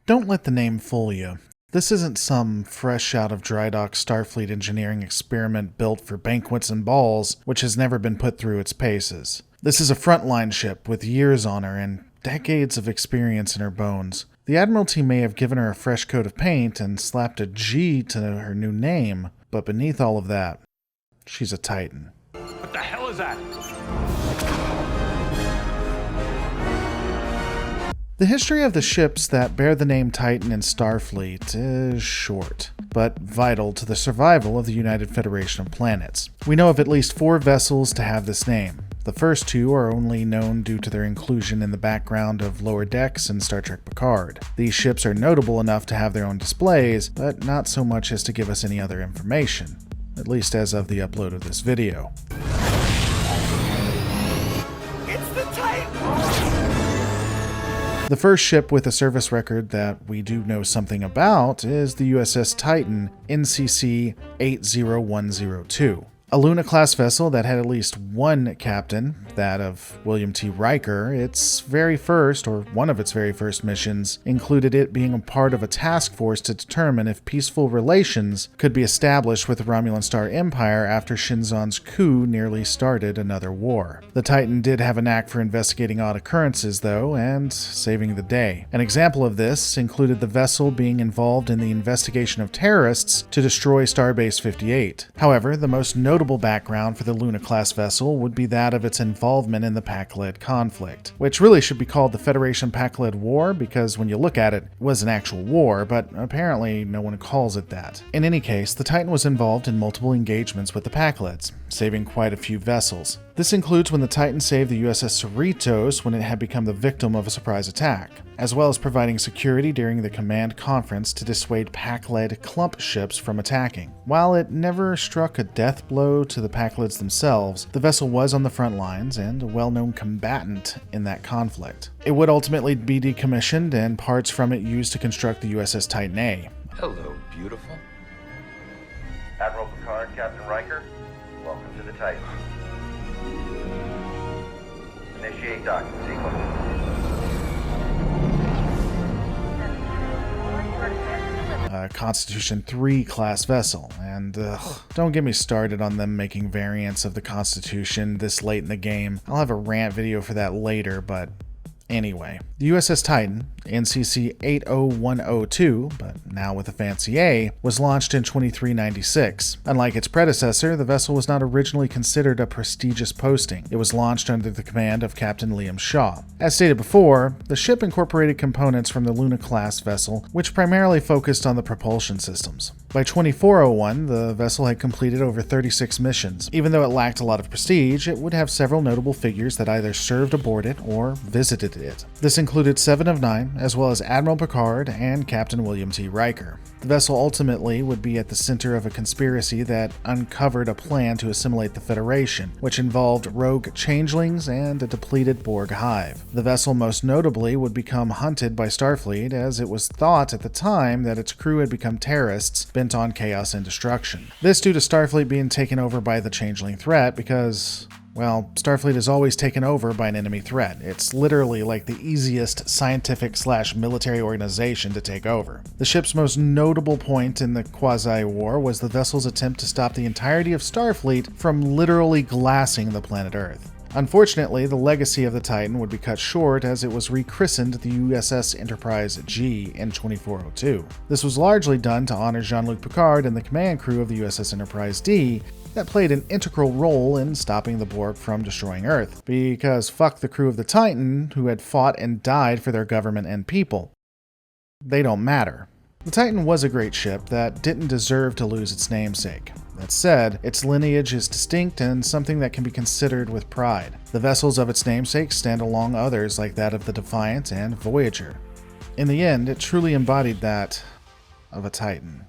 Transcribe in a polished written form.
Don't let the name fool you. This isn't some fresh out of dry dock Starfleet engineering experiment built for banquets and balls, which has never been put through its paces. This is a frontline ship with years on her and decades of experience in her bones. The Admiralty may have given her a fresh coat of paint and slapped a G to her new name, but beneath all of that, she's a Titan. What the hell is that? The history of the ships that bear the name Titan in Starfleet is short, but vital to the survival of the United Federation of Planets. We know of at least 4 vessels to have this name. The first 2 are only known due to their inclusion in the background of Lower Decks in Star Trek Picard. These ships are notable enough to have their own displays, but not so much as to give us any other information, at least as of the upload of this video. It's the Titan! The first ship with a service record that we do know something about is the USS Titan NCC 80102. A Luna-class vessel that had at least one captain, that of William T. Riker. Its very first, or one of its very first missions, included it being a part of a task force to determine if peaceful relations could be established with the Romulan Star Empire after Shinzon's coup nearly started another war. The Titan did have a knack for investigating odd occurrences, though, and saving the day. An example of this included the vessel being involved in the investigation of terrorists to destroy Starbase 58. However, the most notable background for the Luna-class vessel would be that of its involvement in the Pac-Led conflict, which really should be called the Federation Pac-Led War because when you look at it, it was an actual war, but apparently no one calls it that. In any case, the Titan was involved in multiple engagements with the Pac-Leds, saving quite a few vessels. This includes when the Titan saved the USS Cerritos when it had become the victim of a surprise attack, as well as providing security during the command conference to dissuade Pac-Led clump ships from attacking. While it never struck a death blow to the Pac-Leds themselves, the vessel was on the front lines and a well-known combatant in that conflict. It would ultimately be decommissioned and parts from it used to construct the USS Titan-A. Hello, beautiful. Admiral Picard, Captain Riker, welcome to the Titan. Initiate docking sequence. Constitution 3 class vessel, and don't get me started on them making variants of the Constitution this late in the game. I'll have a rant video for that later, but anyway. The USS Titan, NCC 80102, but now with a fancy A, was launched in 2396. Unlike its predecessor, the vessel was not originally considered a prestigious posting. It was launched under the command of Captain Liam Shaw. As stated before, the ship incorporated components from the Luna-class vessel, which primarily focused on the propulsion systems. By 2401, the vessel had completed over 36 missions. Even though it lacked a lot of prestige, it would have several notable figures that either served aboard it or visited it. This included 7 of 9, as well as Admiral Picard and Captain William T. Riker. The vessel ultimately would be at the center of a conspiracy that uncovered a plan to assimilate the Federation, which involved rogue changelings and a depleted Borg hive. The vessel most notably would become hunted by Starfleet, as it was thought at the time that its crew had become terrorists bent on chaos and destruction. This due to Starfleet being taken over by the changeling threat because, well, Starfleet is always taken over by an enemy threat. It's literally like the easiest scientific/military organization to take over. The ship's most notable point in the quasi-war was the vessel's attempt to stop the entirety of Starfleet from literally glassing the planet Earth. Unfortunately, the legacy of the Titan would be cut short as it was rechristened the USS Enterprise G in 2402. This was largely done to honor Jean-Luc Picard and the command crew of the USS Enterprise D that played an integral role in stopping the Borg from destroying Earth, because fuck the crew of the Titan who had fought and died for their government and people. They don't matter. The Titan was a great ship that didn't deserve to lose its namesake. That said, its lineage is distinct and something that can be considered with pride. The vessels of its namesake stand along others like that of the Defiant and Voyager. In the end, it truly embodied that of a Titan.